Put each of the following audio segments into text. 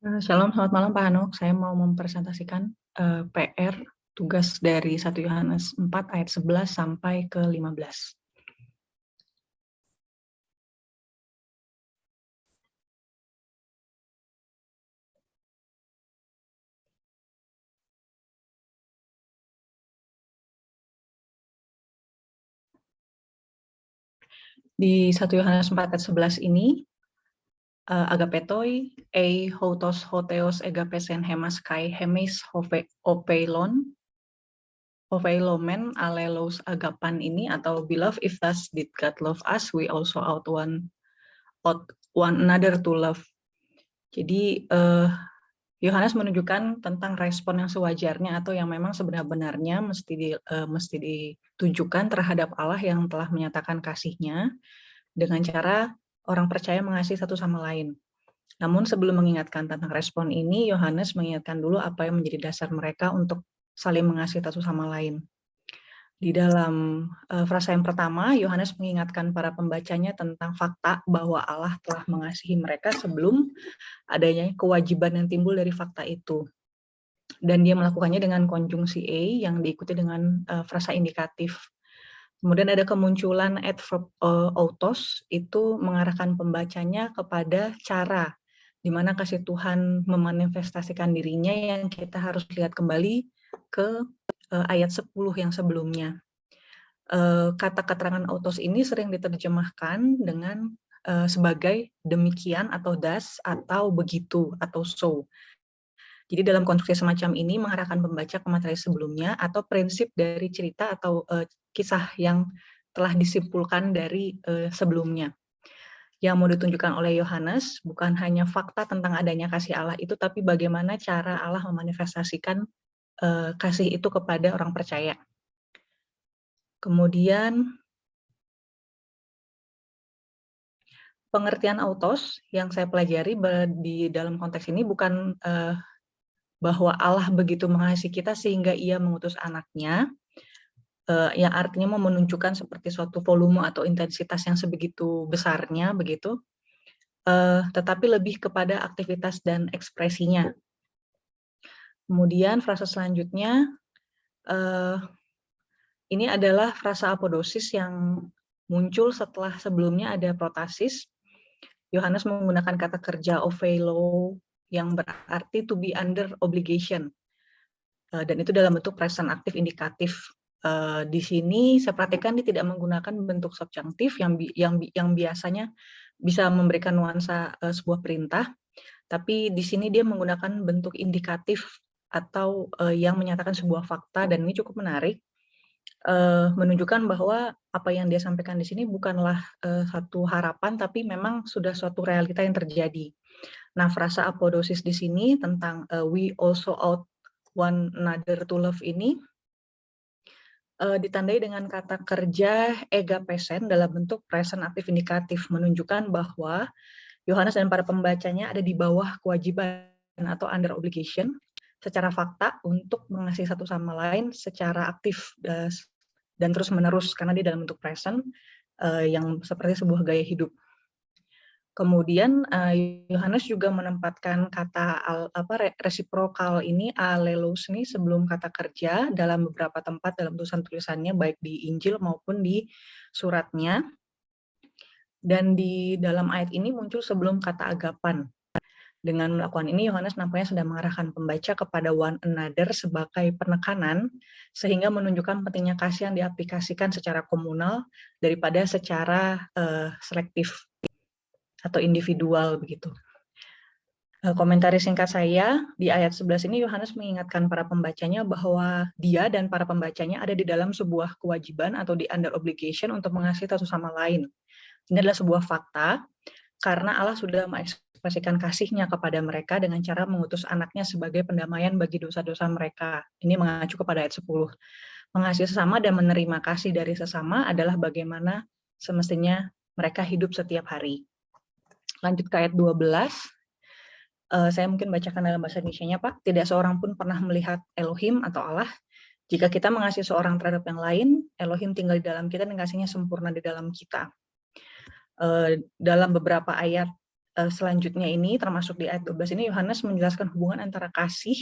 Shalom, selamat malam Pak Hanok. Saya mau mempresentasikan PR tugas dari 1 Yohanes 4 ayat 11 sampai ke 15. Di 1 Yohanes 4 ayat 11 ini, agapetoi, hotos, hoteos, egapesen, hemas, kai, hemes, opelon, opeilomen, alelos, agapan ini, atau beloved, if thus did God love us, we also ought one another to love. Jadi, Yohanes menunjukkan tentang respon yang sewajarnya atau yang memang sebenar-benarnya mesti ditujukan terhadap Allah yang telah menyatakan kasih-Nya dengan cara orang percaya mengasihi satu sama lain. Namun sebelum mengingatkan tentang respon ini, Yohanes mengingatkan dulu apa yang menjadi dasar mereka untuk saling mengasihi satu sama lain. Di dalam frasa yang pertama, Yohanes mengingatkan para pembacanya tentang fakta bahwa Allah telah mengasihi mereka sebelum adanya kewajiban yang timbul dari fakta itu. Dan dia melakukannya dengan konjungsi a yang diikuti dengan frasa indikatif. Kemudian ada kemunculan adverb autos, itu mengarahkan pembacanya kepada cara di mana kasih Tuhan memanifestasikan dirinya yang kita harus lihat kembali ke ayat 10 yang sebelumnya. Kata keterangan autos ini sering diterjemahkan dengan sebagai demikian atau thus atau begitu atau so. Jadi dalam konstruksi semacam ini mengarahkan pembaca ke materi sebelumnya atau prinsip dari cerita atau kisah yang telah disimpulkan dari sebelumnya. Yang mau ditunjukkan oleh Yohanes bukan hanya fakta tentang adanya kasih Allah itu, tapi bagaimana cara Allah memanifestasikan kasih itu kepada orang percaya. Kemudian pengertian autos yang saya pelajari di dalam konteks ini bukan bahwa Allah begitu mengasihi kita sehingga Ia mengutus anaknya, yang artinya menunjukkan seperti suatu volume atau intensitas yang sebegitu besarnya begitu, tetapi lebih kepada aktivitas dan ekspresinya. Kemudian frasa selanjutnya, ini adalah frasa apodosis yang muncul setelah sebelumnya ada protasis. Yohanes menggunakan kata kerja ophelo yang berarti to be under obligation, dan itu dalam bentuk present aktif indikatif. Di sini saya perhatikan dia tidak menggunakan bentuk subjunktif yang biasanya bisa memberikan nuansa sebuah perintah, tapi di sini dia menggunakan bentuk indikatif atau yang menyatakan sebuah fakta, dan ini cukup menarik, menunjukkan bahwa apa yang dia sampaikan di sini bukanlah satu harapan, tapi memang sudah suatu realita yang terjadi. Nah, frasa apodosis di sini tentang we also ought one another to love ini ditandai dengan kata kerja egapesen dalam bentuk present aktif indikatif, menunjukkan bahwa Yohanes dan para pembacanya ada di bawah kewajiban atau under obligation secara fakta untuk mengasihi satu sama lain secara aktif dan terus-menerus, karena dia dalam bentuk present yang seperti sebuah gaya hidup. Kemudian Yohanes juga menempatkan kata resiprokal ini, alelos ini, sebelum kata kerja dalam beberapa tempat dalam tulisan-tulisannya, baik di Injil maupun di suratnya. Dan di dalam ayat ini muncul sebelum kata agapan. Dengan melakukan ini, Yohanes nampaknya sedang mengarahkan pembaca kepada one another sebagai penekanan, sehingga menunjukkan pentingnya kasih yang diaplikasikan secara komunal daripada secara selektif atau individual begitu. Komentari singkat saya, di ayat 11 ini Yohanes mengingatkan para pembacanya bahwa dia dan para pembacanya ada di dalam sebuah kewajiban atau di under obligation untuk mengasihi satu sama lain. Ini adalah sebuah fakta, karena Allah sudah mengekspresikan kasih-Nya kepada mereka dengan cara mengutus anaknya sebagai pendamaian bagi dosa-dosa mereka. Ini mengacu kepada ayat 10. Mengasihi sesama dan menerima kasih dari sesama adalah bagaimana semestinya mereka hidup setiap hari. Lanjut ke ayat 12. Saya mungkin bacakan dalam bahasa Indonesianya, Pak. Tidak seorang pun pernah melihat Elohim atau Allah. Jika kita mengasihi seorang terhadap yang lain, Elohim tinggal di dalam kita dan kasih-Nya sempurna di dalam kita. Dalam beberapa ayat selanjutnya ini, termasuk di ayat 12 ini, Yohanes menjelaskan hubungan antara kasih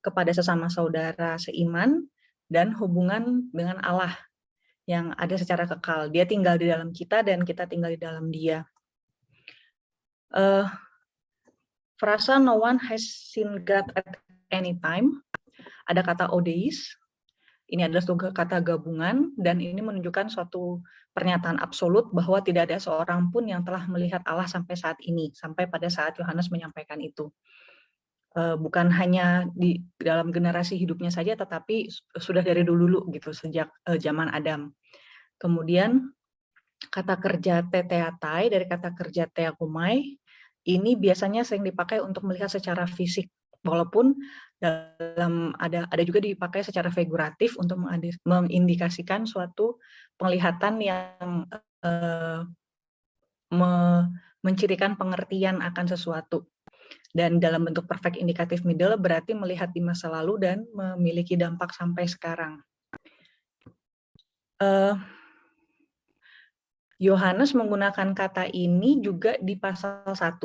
kepada sesama saudara seiman dan hubungan dengan Allah yang ada secara kekal. Dia tinggal di dalam kita dan kita tinggal di dalam dia. Frasa no one has seen God at any time, ada kata odeis. Ini adalah suatu kata gabungan dan ini menunjukkan suatu pernyataan absolut bahwa tidak ada seorang pun yang telah melihat Allah sampai saat ini, sampai pada saat Yohanes menyampaikan itu. Bukan hanya di dalam generasi hidupnya saja, tetapi sudah dari dulu gitu, sejak zaman Adam. Kemudian kata kerja teteatai dari kata kerja teakumai, ini biasanya sering dipakai untuk melihat secara fisik, walaupun dalam ada juga dipakai secara figuratif untuk mengindikasikan suatu penglihatan yang mencirikan pengertian akan sesuatu. Dan dalam bentuk perfect indicative middle berarti melihat di masa lalu dan memiliki dampak sampai sekarang. Yohanes menggunakan kata ini juga di pasal 1.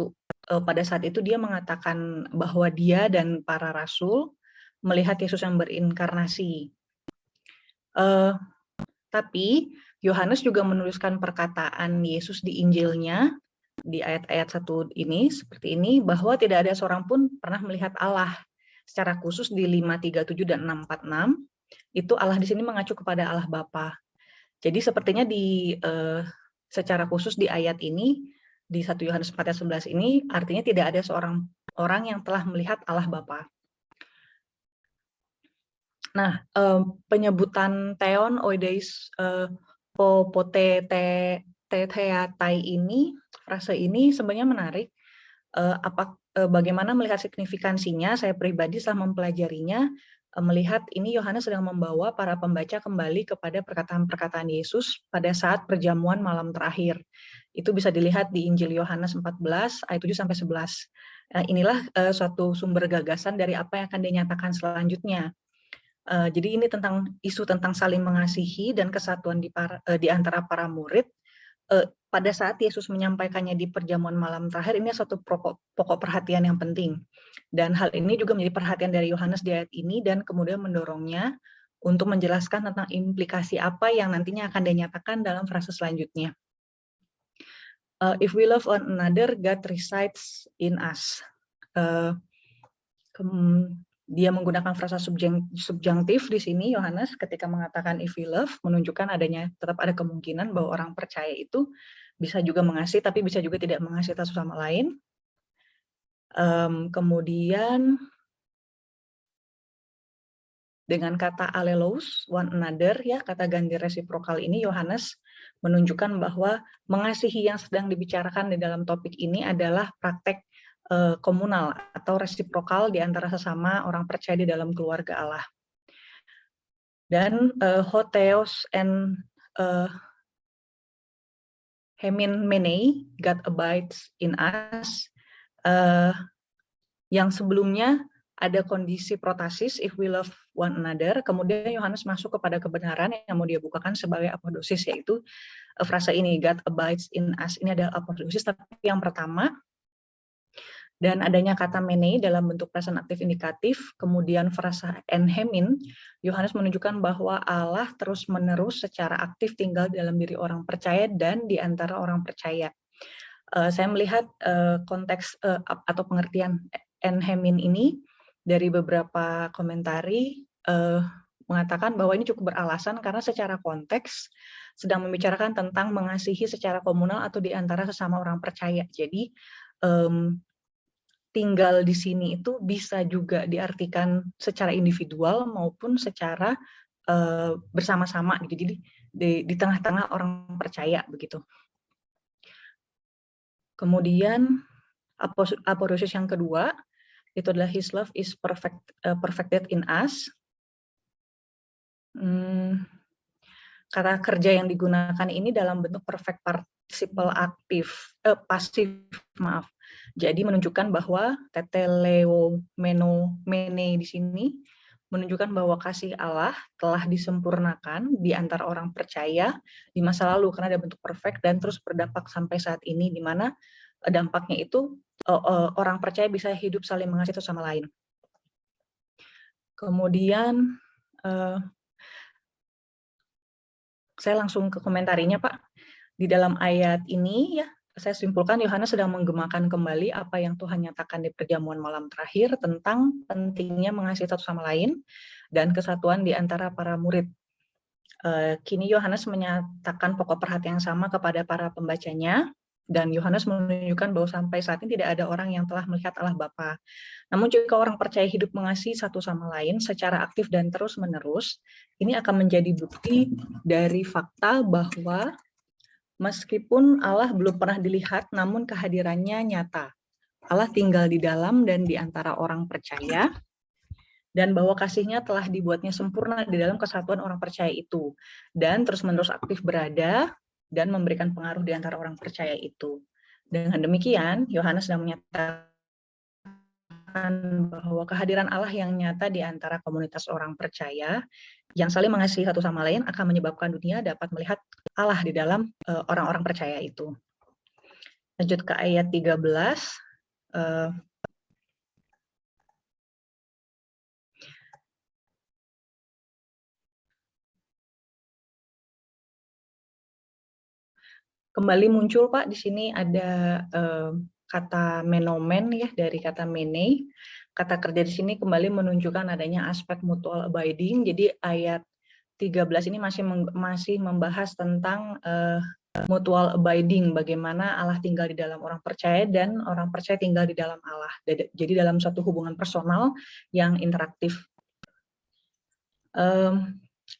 Pada saat itu dia mengatakan bahwa dia dan para rasul melihat Yesus yang berinkarnasi. Tapi Yohanes juga menuliskan perkataan Yesus di Injilnya di ayat-ayat 1 ini seperti ini, bahwa tidak ada seorang pun pernah melihat Allah. Secara khusus di 5:37 dan 6:46 itu Allah di sini mengacu kepada Allah Bapa. Jadi sepertinya secara khusus di ayat ini di 1 Yohanes 4:11 ini artinya tidak ada seorang orang yang telah melihat Allah Bapa. Nah, penyebutan theon oideis teteatai ini, frase ini sebenarnya menarik. Bagaimana melihat signifikansinya, saya pribadi setelah mempelajarinya, melihat ini Yohanes sedang membawa para pembaca kembali kepada perkataan-perkataan Yesus pada saat perjamuan malam terakhir. Itu bisa dilihat di Injil Yohanes 14 ayat 7-11. Inilah suatu sumber gagasan dari apa yang akan dinyatakan selanjutnya. Jadi ini tentang isu tentang saling mengasihi dan kesatuan di antara para murid. Pada saat Yesus menyampaikannya di perjamuan malam terakhir, ini suatu pokok perhatian yang penting. Dan hal ini juga menjadi perhatian dari Yohanes di ayat ini dan kemudian mendorongnya untuk menjelaskan tentang implikasi apa yang nantinya akan dinyatakan dalam frase selanjutnya. If we love one another, God resides in us. Dia menggunakan frasa subjunktif di sini, Yohanes, ketika mengatakan if we love, menunjukkan adanya tetap ada kemungkinan bahwa orang percaya itu bisa juga mengasihi, tapi bisa juga tidak mengasihi satu sama lain. Kemudian dengan kata alelos, one another, ya kata ganti resiprokal ini, Yohanes menunjukkan bahwa mengasihi yang sedang dibicarakan di dalam topik ini adalah praktek komunal atau resiprokal di antara sesama orang percaya di dalam keluarga Allah. Dan hotheos and hemin menei, God abides in us, yang sebelumnya ada kondisi protasis, if we love one another, kemudian Yohanes masuk kepada kebenaran yang mau dia bukakan sebagai apodosis, yaitu frasa ini, God abides in us, ini adalah apodosis, tapi yang pertama, dan adanya kata menei dalam bentuk present aktif indikatif, kemudian frasa enhemin, Yohanes menunjukkan bahwa Allah terus-menerus secara aktif tinggal dalam diri orang percaya dan di antara orang percaya. Saya melihat konteks atau pengertian enhemin ini dari beberapa komentari mengatakan bahwa ini cukup beralasan karena secara konteks sedang membicarakan tentang mengasihi secara komunal atau di antara sesama orang percaya. Jadi tinggal di sini itu bisa juga diartikan secara individual maupun secara bersama-sama gitu. Jadi di tengah-tengah orang percaya begitu. Kemudian apodosis yang kedua itu adalah His love is perfected in us. Kata kerja yang digunakan ini dalam bentuk perfect participle aktif, pasif, maaf. Jadi menunjukkan bahwa teteleo mene di sini menunjukkan bahwa kasih Allah telah disempurnakan di antara orang percaya di masa lalu karena ada bentuk perfect dan terus berdampak sampai saat ini, di mana dampaknya itu orang percaya bisa hidup saling mengasihi satu sama lain. Kemudian saya langsung ke komentarinya, Pak. Di dalam ayat ini ya, saya simpulkan Yohanes sedang menggemakan kembali apa yang Tuhan nyatakan di perjamuan malam terakhir tentang pentingnya mengasihi satu sama lain dan kesatuan di antara para murid. Kini Yohanes menyatakan pokok perhatian yang sama kepada para pembacanya, dan Yohanes menunjukkan bahwa sampai saat ini tidak ada orang yang telah melihat Allah Bapa. Namun jika orang percaya hidup mengasihi satu sama lain secara aktif dan terus-menerus, ini akan menjadi bukti dari fakta bahwa meskipun Allah belum pernah dilihat, namun kehadirannya nyata. Allah tinggal di dalam dan di antara orang percaya, dan bahwa kasihnya telah dibuatnya sempurna di dalam kesatuan orang percaya itu, dan terus-menerus aktif berada dan memberikan pengaruh di antara orang percaya itu. Dengan demikian, Yohanes sedang menyatakan bahwa kehadiran Allah yang nyata di antara komunitas orang percaya yang saling mengasihi satu sama lain akan menyebabkan dunia dapat melihat Allah di dalam orang-orang percaya itu. Lanjut ke ayat 13. Kembali muncul, Pak, di sini ada kata menomen ya, dari kata mene. Kata kerja di sini kembali menunjukkan adanya aspek mutual abiding. Jadi ayat 13 ini masih membahas tentang mutual abiding, bagaimana Allah tinggal di dalam orang percaya dan orang percaya tinggal di dalam Allah. Jadi dalam suatu hubungan personal yang interaktif.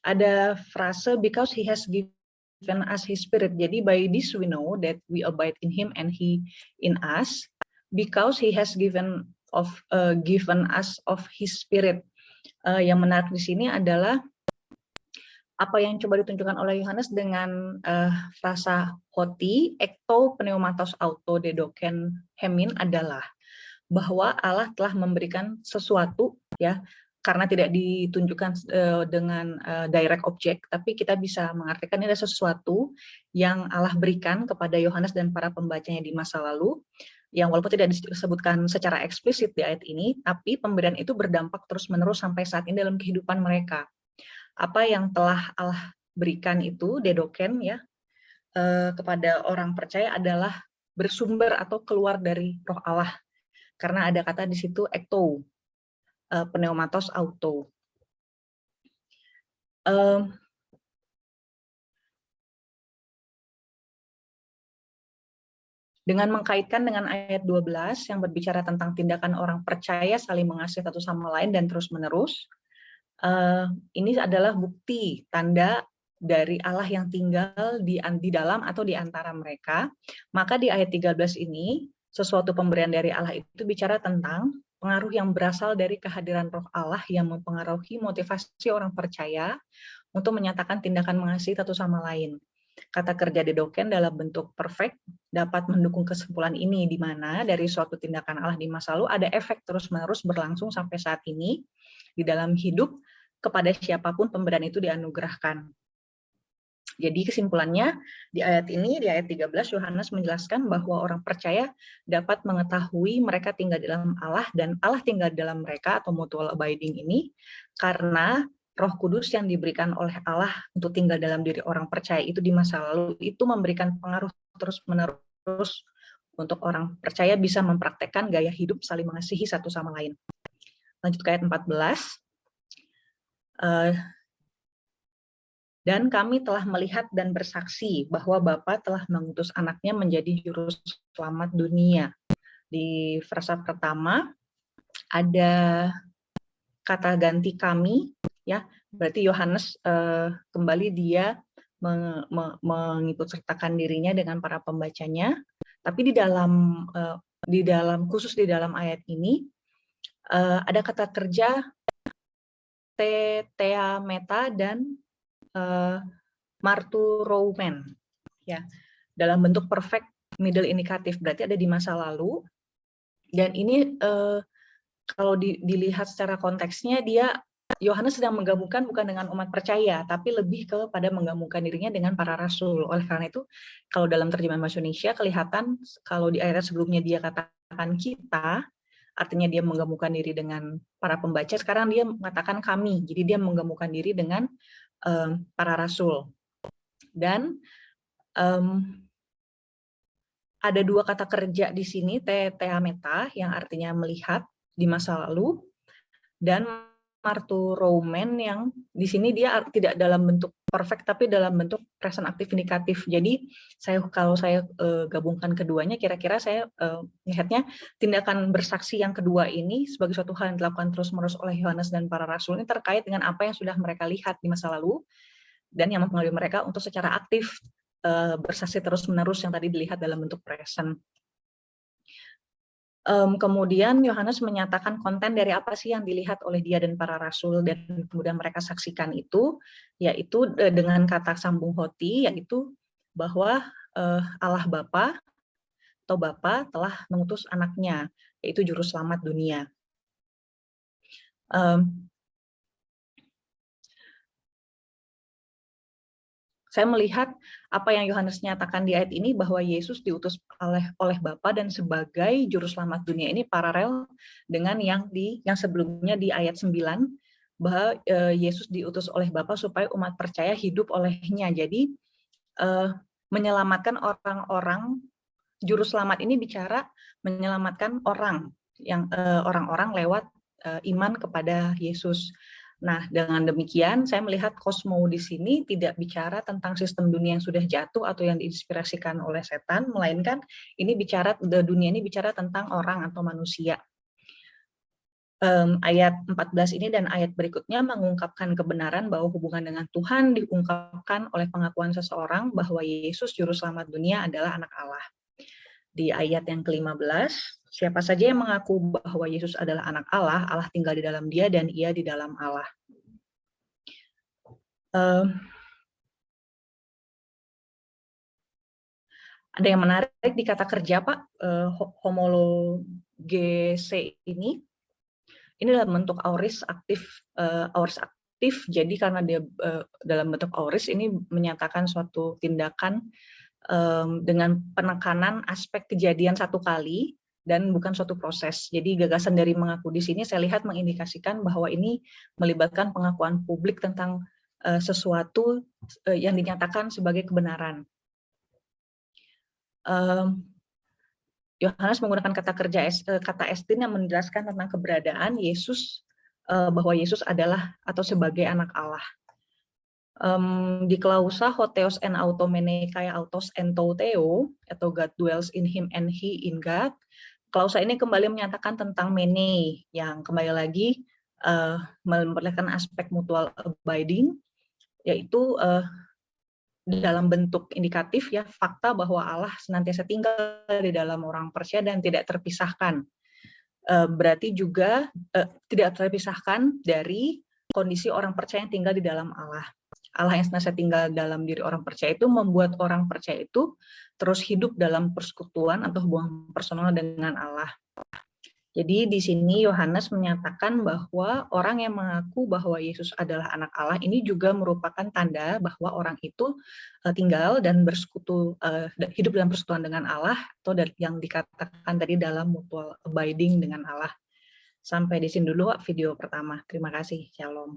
Ada frase because he has given us his spirit. Jadi by this we know that we abide in him and he in us because he has given us of his spirit. Yang menarik di sini adalah apa yang coba ditunjukkan oleh Yohanes dengan frasa hoti, ekto, pneumatos, auto, dedoken, hemin adalah bahwa Allah telah memberikan sesuatu ya, karena tidak ditunjukkan dengan direct object, tapi kita bisa mengartikan ini ada sesuatu yang Allah berikan kepada Yohanes dan para pembacanya di masa lalu, yang walaupun tidak disebutkan secara eksplisit di ayat ini, tapi pemberian itu berdampak terus-menerus sampai saat ini dalam kehidupan mereka. Apa yang telah Allah berikan itu, dedoken ya, kepada orang percaya adalah bersumber atau keluar dari roh Allah. Karena ada kata di situ ekto, pneumatos, auto. Dengan mengkaitkan dengan ayat 12 yang berbicara tentang tindakan orang percaya saling mengasihi satu sama lain dan terus-menerus, ini adalah bukti tanda dari Allah yang tinggal di dalam atau di antara mereka. Maka di ayat 13 ini, sesuatu pemberian dari Allah itu bicara tentang pengaruh yang berasal dari kehadiran roh Allah yang mempengaruhi motivasi orang percaya untuk menyatakan tindakan mengasihi satu sama lain. Kata kerja dedoken dalam bentuk perfect dapat mendukung kesimpulan ini, di mana dari suatu tindakan Allah di masa lalu ada efek terus-menerus berlangsung sampai saat ini di dalam hidup kepada siapapun pemberian itu dianugerahkan. Jadi kesimpulannya di ayat ini, di ayat 13, Yohanes menjelaskan bahwa orang percaya dapat mengetahui mereka tinggal di dalam Allah dan Allah tinggal di dalam mereka atau mutual abiding ini karena Roh Kudus yang diberikan oleh Allah untuk tinggal dalam diri orang percaya itu di masa lalu itu memberikan pengaruh terus-menerus untuk orang percaya bisa mempraktekkan gaya hidup saling mengasihi satu sama lain. Lanjut ke ayat 14. Dan kami telah melihat dan bersaksi bahwa Bapa telah mengutus anaknya menjadi juru selamat dunia. Di frasa pertama ada kata ganti kami, ya, berarti Yohanes kembali dia mengikut sertakan dirinya dengan para pembacanya. Tapi khusus di dalam ayat ini ada kata kerja thea meta dan marturoumen ya, dalam bentuk perfect middle indikatif, berarti ada di masa lalu. Dan ini kalau dilihat secara konteksnya dia Yohanes sedang menggabungkan bukan dengan umat percaya, tapi lebih kepada menggabungkan dirinya dengan para rasul. Oleh karena itu, kalau dalam terjemahan bahasa Indonesia kelihatan kalau di ayat sebelumnya dia katakan kita, artinya dia menggabungkan diri dengan para pembaca, sekarang dia mengatakan kami. Jadi dia menggabungkan diri dengan para rasul. Dan ada dua kata kerja di sini, meta, yang artinya melihat di masa lalu, dan marturomen yang di sini dia tidak dalam bentuk perfect tapi dalam bentuk present active indikatif. Jadi kalau saya gabungkan keduanya, kira-kira saya melihatnya tindakan bersaksi yang kedua ini sebagai suatu hal yang dilakukan terus-menerus oleh Yohanes dan para rasul ini terkait dengan apa yang sudah mereka lihat di masa lalu dan yang mempengaruhi mereka untuk secara aktif bersaksi terus-menerus yang tadi dilihat dalam bentuk present. Kemudian Yohanes menyatakan konten dari apa sih yang dilihat oleh dia dan para rasul dan kemudian mereka saksikan itu, yaitu dengan kata sambung hoti, yaitu bahwa Allah Bapa atau Bapa telah mengutus anaknya, yaitu juru selamat dunia. Saya melihat apa yang Yohanes nyatakan di ayat ini bahwa Yesus diutus oleh Bapa dan sebagai juru selamat dunia ini paralel dengan yang sebelumnya di ayat 9 bahwa Yesus diutus oleh Bapa supaya umat percaya hidup olehnya. Jadi menyelamatkan orang-orang, juru selamat ini bicara menyelamatkan orang-orang lewat iman kepada Yesus. Nah, dengan demikian saya melihat kosmo di sini tidak bicara tentang sistem dunia yang sudah jatuh atau yang diinspirasikan oleh setan, melainkan dunia ini bicara tentang orang atau manusia. Ayat 14 ini dan ayat berikutnya mengungkapkan kebenaran bahwa hubungan dengan Tuhan diungkapkan oleh pengakuan seseorang bahwa Yesus juru selamat dunia adalah anak Allah. Di ayat yang ke-15, siapa saja yang mengaku bahwa Yesus adalah anak Allah, Allah tinggal di dalam dia dan ia di dalam Allah. Ada yang menarik di kata kerja, Pak, homologese ini dalam bentuk aorist aktif, jadi karena dia dalam bentuk aorist ini menyatakan suatu tindakan dengan penekanan aspek kejadian satu kali dan bukan suatu proses. Jadi gagasan dari mengaku di sini saya lihat mengindikasikan bahwa ini melibatkan pengakuan publik tentang sesuatu yang dinyatakan sebagai kebenaran. Yohanes menggunakan kata estin yang menjelaskan tentang keberadaan Yesus, bahwa Yesus adalah atau sebagai anak Allah. Di klausa hotheos en automene kaya autos entouteo atau God dwells in him and he in God, klausa ini kembali menyatakan tentang mene yang kembali lagi memperlihatkan aspek mutual abiding, yaitu dalam bentuk indikatif ya fakta bahwa Allah senantiasa tinggal di dalam orang percaya dan tidak terpisahkan. Berarti juga tidak terpisahkan dari kondisi orang percaya yang tinggal di dalam Allah. Allah yang senantiasa tinggal dalam diri orang percaya itu membuat orang percaya itu terus hidup dalam persekutuan atau hubungan personal dengan Allah. Jadi di sini Yohanes menyatakan bahwa orang yang mengaku bahwa Yesus adalah anak Allah ini juga merupakan tanda bahwa orang itu tinggal dan hidup dalam persekutuan dengan Allah atau yang dikatakan tadi dalam mutual abiding dengan Allah. Sampai di sini dulu video pertama. Terima kasih. Shalom.